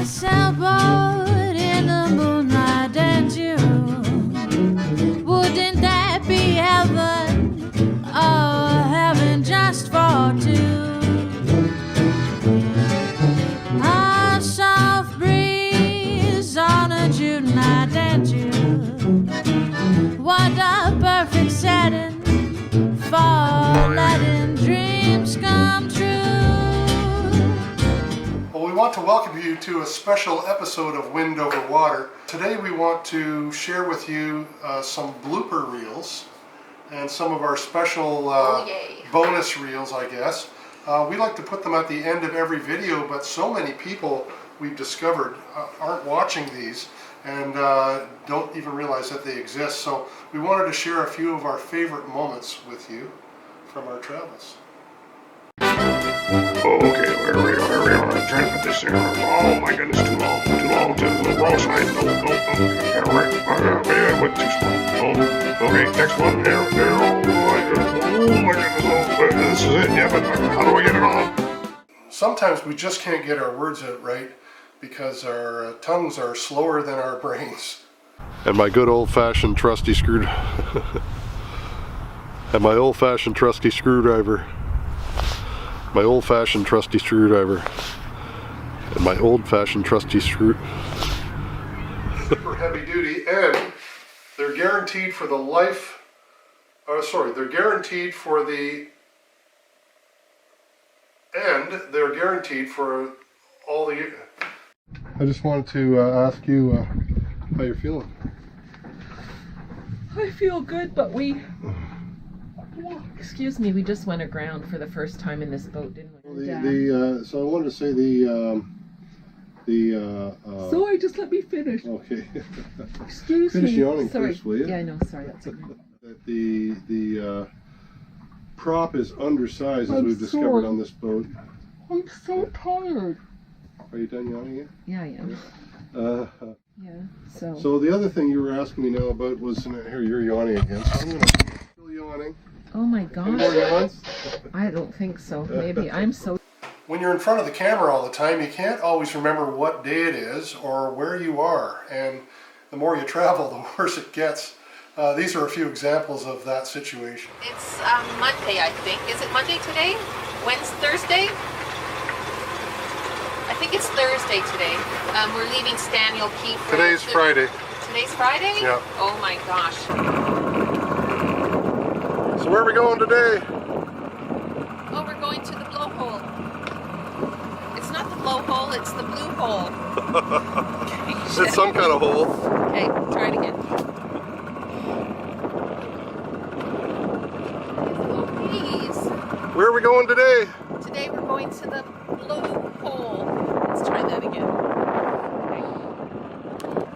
a sailboat in the moonlight and June. Wouldn't that be heaven? Oh, heaven just for two. A soft breeze on a June night and June. What a perfect setting for letting dreams come true. Well, we want to welcome you to a special episode of Wind Over Water. Today we want to share with you some blooper reels and some of our special bonus reels, I guess. We like to put them at the end of every video, but so many people we've discovered aren't watching these and don't even realize that they exist. So we wanted to share a few of our favorite moments with you from our travels. Okay, here we are. I'm trying to put this in. Oh my goodness, too long to the wrong side. No, right. I went too small. Oh, okay, next one. There. Oh my goodness. Oh, this is it. Yeah, but how do I get it on? Sometimes we just can't get our words out right because our tongues are slower than our brains. And my good old-fashioned trusty screwdriver. And my old-fashioned trusty screwdriver. My old-fashioned trusty screwdriver. And my old-fashioned trusty screw. Super heavy duty, and they're guaranteed for the life. They're guaranteed for the. And they're guaranteed for all the. I just wanted to ask you how you're feeling. I feel good, but we just went aground for the first time in this boat, didn't we? So I wanted to say Sorry, just let me finish. Okay. Excuse Finish me. yawning Sorry. first, will you? Yeah, I know. Sorry, that's okay. That the prop is undersized, as I'm we've discovered sorry. on this boat. I'm so tired. Are you done yawning yet? Yeah, I am. Yeah. So the other thing you were asking me now about was here you're yawning again. So I'm gonna still yawning. Oh my Any more gosh. yawns? I don't think so. Maybe I'm so. When you're in front of the camera all the time, you can't always remember what day it is or where you are. And the more you travel, the worse it gets. These are a few examples of that situation. It's Monday, I think. Is it Monday today? Thursday? I think it's Thursday today. We're leaving Staniel Key. Today's Friday. Today's Friday? Yeah. Oh my gosh. So where are we going today? Oh, we're going to the blowhole. It's not the blowhole, it's the blue hole. It's some kind of hole. Okay, try it again. Please. Where are we going today? Today we're going to the blue hole. Let's try that again.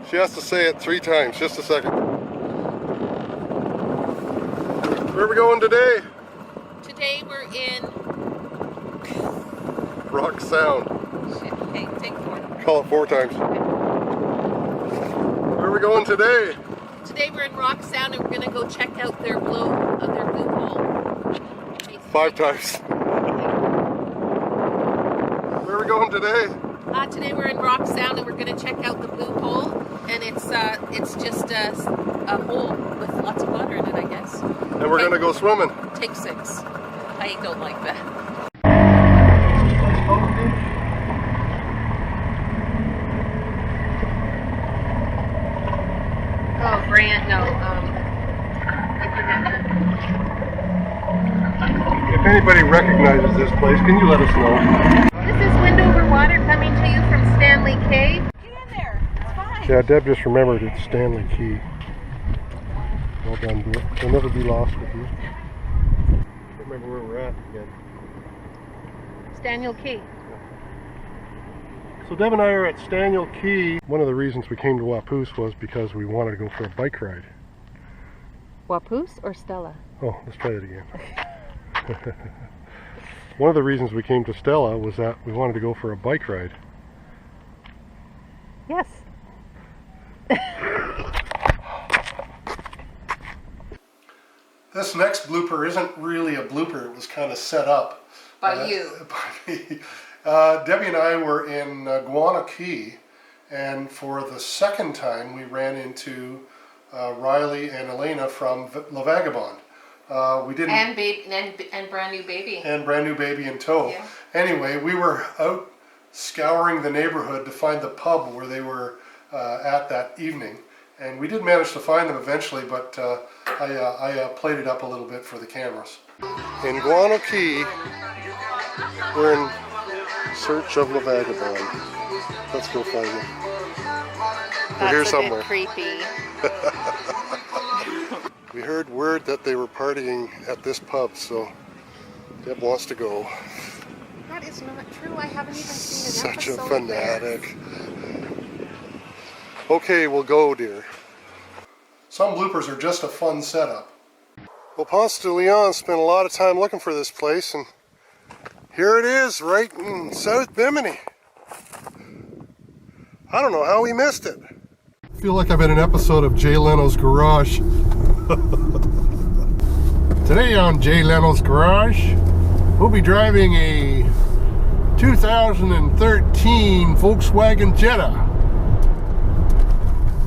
She has to say it 3 times. Just a second. Where are we going today? Today we're in... Rock Sound. Shit, okay, take 4. Call it 4 times. Where are we going today? Today we're in Rock Sound and we're going to go check out their blue hole. 5 times. Where are we going today? Today we're in Rock Sound and we're going to check out the blue hole, and it's just a hole with lots of water in it, I guess. And we're going to go swimming. Take 6. I don't like that. Oh, Grant, no. If anybody recognizes this place, can you let us know? This is Wind Over Water coming to you from Stanley Cay. Get in there. It's fine. Yeah, Deb just remembered it's Stanley Key. Well done, dear. We'll never be lost with you. Can't remember where we're at again. Stanley Cay. So Deb and I are at Stanley Key. One of the reasons we came to Wapoose was because we wanted to go for a bike ride. Wapoose or Stella? Oh, let's try that again. One of the reasons we came to Stella was that we wanted to go for a bike ride. Yes. This next blooper isn't really a blooper. It was kind of set up By you. By me. Debbie and I were in Guana Key, and for the second time we ran into Riley and Elena from La Vagabond. We didn't. And brand new baby. And brand new baby in tow. Yeah. Anyway, we were out scouring the neighborhood to find the pub where they were at that evening, and we did manage to find them eventually, but I played it up a little bit for the cameras. In Guano Key, we're in search of La Vagabond. Let's go find them. We're here somewhere. That's a bit creepy. We heard word that they were partying at this pub, so Deb wants to go. That is not true. I haven't even seen an Such a episode fanatic. Okay, we'll go, dear. Some bloopers are just a fun setup. Well, Ponce de Leon spent a lot of time looking for this place, and here it is, right in South Bimini. I don't know how we missed it. I feel like I'm in an episode of Jay Leno's Garage. Today on Jay Leno's Garage, we'll be driving a 2013 Volkswagen Jetta.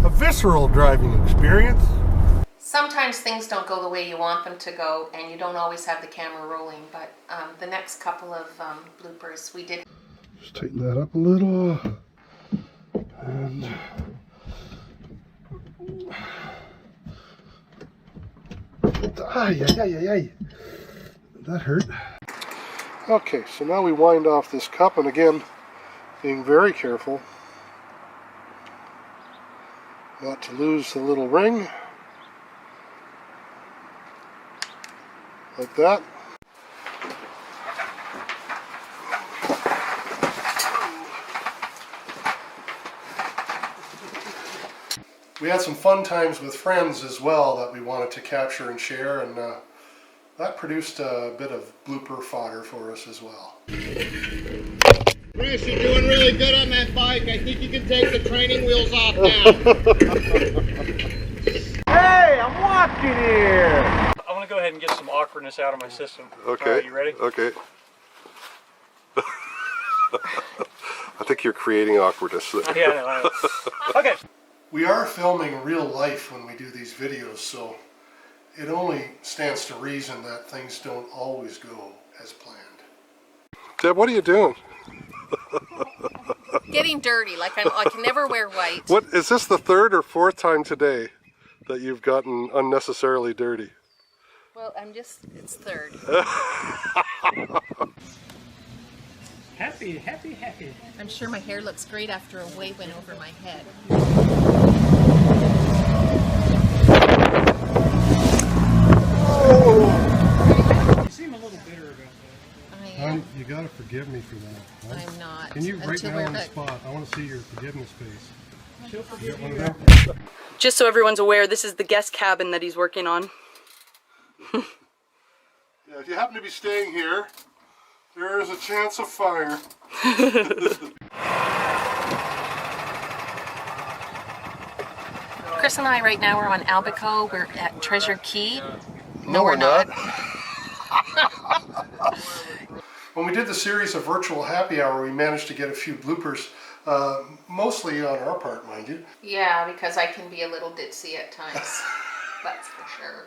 A visceral driving experience. Sometimes things don't go the way you want them to go, and you don't always have the camera rolling, but the next couple of bloopers we did. Just tighten that up a little. And that hurt. Okay, so now we wind off this cup, and again, being very careful not to lose the little ring. Like that. We had some fun times with friends as well that we wanted to capture and share, and that produced a bit of blooper fodder for us as well. Chris, you're doing really good on that bike. I think you can take the training wheels off now. Hey, I'm watching here. I want to go ahead and get some awkwardness out of my system. Okay. All right, you ready? Okay. I think you're creating awkwardness there. Yeah, I know. Okay. We are filming real life when we do these videos, so it only stands to reason that things don't always go as planned. Deb, what are you doing? Getting dirty, like I can never wear white. What is this, the third or fourth time today that you've gotten unnecessarily dirty? Well, it's third. Happy. I'm sure my hair looks great after a wave went over my head. You seem a little bitter about that. I am. You gotta forgive me for that. Huh? I'm not. Can you right Until now we're on the back. spot? I want to see your forgiveness face. She'll forgive One you. of them? Just so everyone's aware, this is the guest cabin that he's working on. Yeah, if you happen to be staying here, there is a chance of fire. Chris and I right now are on Albico. We're at Treasure Key. No, we're not. When we did the series of virtual happy hour, we managed to get a few bloopers, mostly on our part, mind you. Yeah, because I can be a little ditzy at times. That's for sure.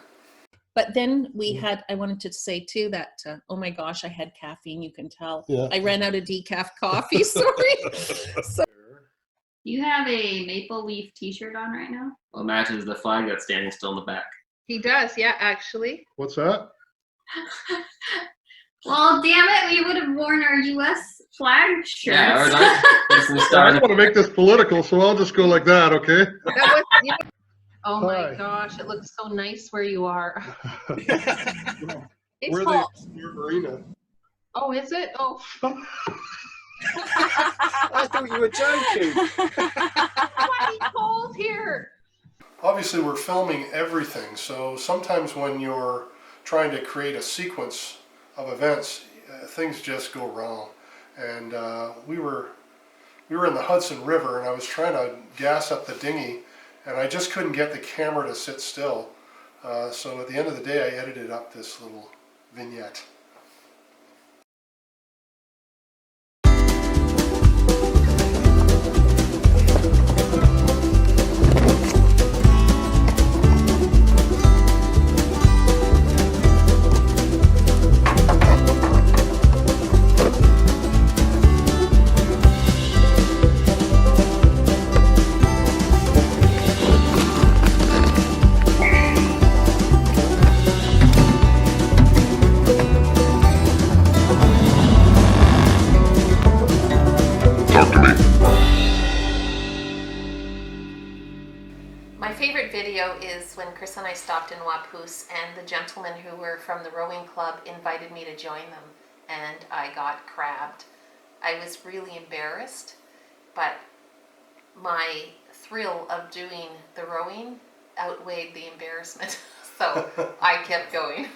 But then we had, I wanted to say too that, oh my gosh, I had caffeine, you can tell. Yeah. I ran out of decaf coffee, sorry. You have a maple leaf t-shirt on right now? Well, it matches the flag that's standing still in the back. He does, yeah, actually. What's that? Well, damn it, we would have worn our U.S. flag shirts. Yeah, that's the I star. don't want to make this political, so I'll just go like that, okay? That was, oh Hi. my gosh, it looks so nice where you are. It's We're cold. the marina. Oh, is it? Oh. I thought you were joking. It's cold here. Obviously, we're filming everything, so sometimes when you're trying to create a sequence of events, things just go wrong. And we were in the Hudson River, and I was trying to gas up the dinghy, and I just couldn't get the camera to sit still. So at the end of the day, I edited up this little vignette. video is when Chris and I stopped in Wapoose, and the gentlemen who were from the rowing club invited me to join them, and I got crabbed. I was really embarrassed, but my thrill of doing the rowing outweighed the embarrassment, so I kept going.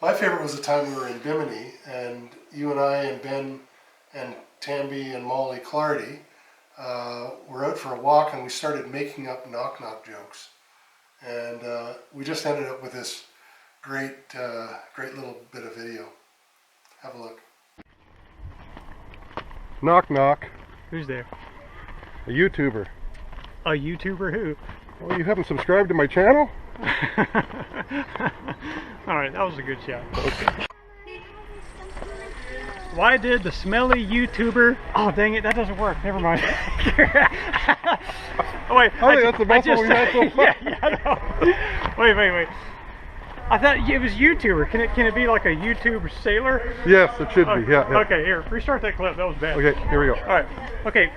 My favorite was the time we were in Bimini, and you and I and Ben and Tamby and Molly Clardy were out for a walk, and we started making up knock-knock jokes. And we just ended up with this great little bit of video. Have a look. Knock knock. Who's there? A YouTuber. A YouTuber who? Well, you haven't subscribed to my channel? Alright, that was a good shot. Okay. Why did the smelly YouTuber... Oh, dang it, that doesn't work. Never mind. Oh, wait. I think that's the best one we've had so far. Yeah, wait. I thought it was YouTuber. Can it be like a YouTube sailor? Yes, it should be. Yeah. Okay, here. Restart that clip. That was bad. Okay, here we go. Alright. Okay.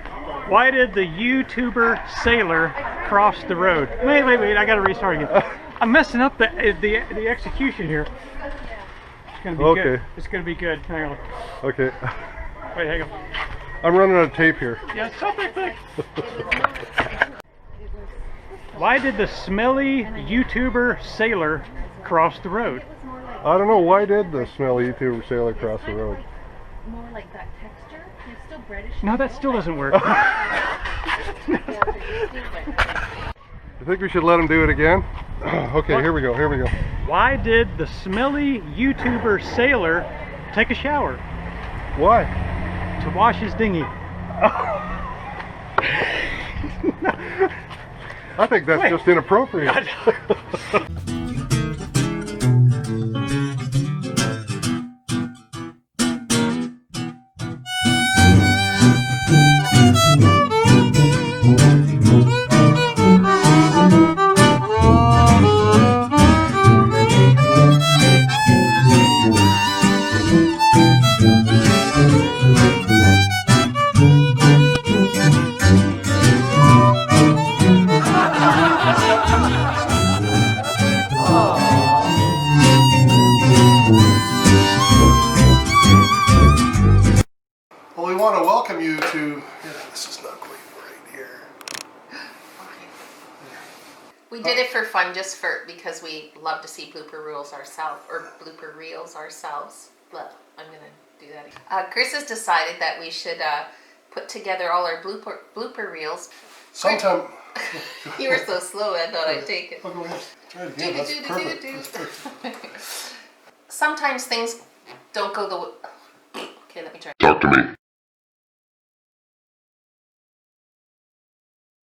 Why did the YouTuber sailor cross the road? Wait. I gotta restart again. I'm messing up the execution here. It's gonna be good. It's gonna be good. Hang on. Okay. Wait, hang on. I'm running out of tape here. Yeah, stop that thing. Why did the smelly YouTuber sailor cross the road? I don't know. Why did the smelly YouTuber sailor cross the road? More like that texture. It's still British. No, that still doesn't work. You think we should let him do it again? Okay, here we go. Why did the smelly YouTuber sailor take a shower? Why? To wash his dinghy. I think that's just inappropriate. Well, we want to welcome you to... Yeah, this is not quite right here. We did it for fun, because we love to see blooper reels ourselves. But I'm gonna do that again. Chris has decided that we should put together all our blooper reels. Sometime... You were so slow, I thought I'd take it. Oh, go ahead. Try it again. That's perfect. That's perfect. Sometimes things don't go the way... Okay, let me try. Talk to me.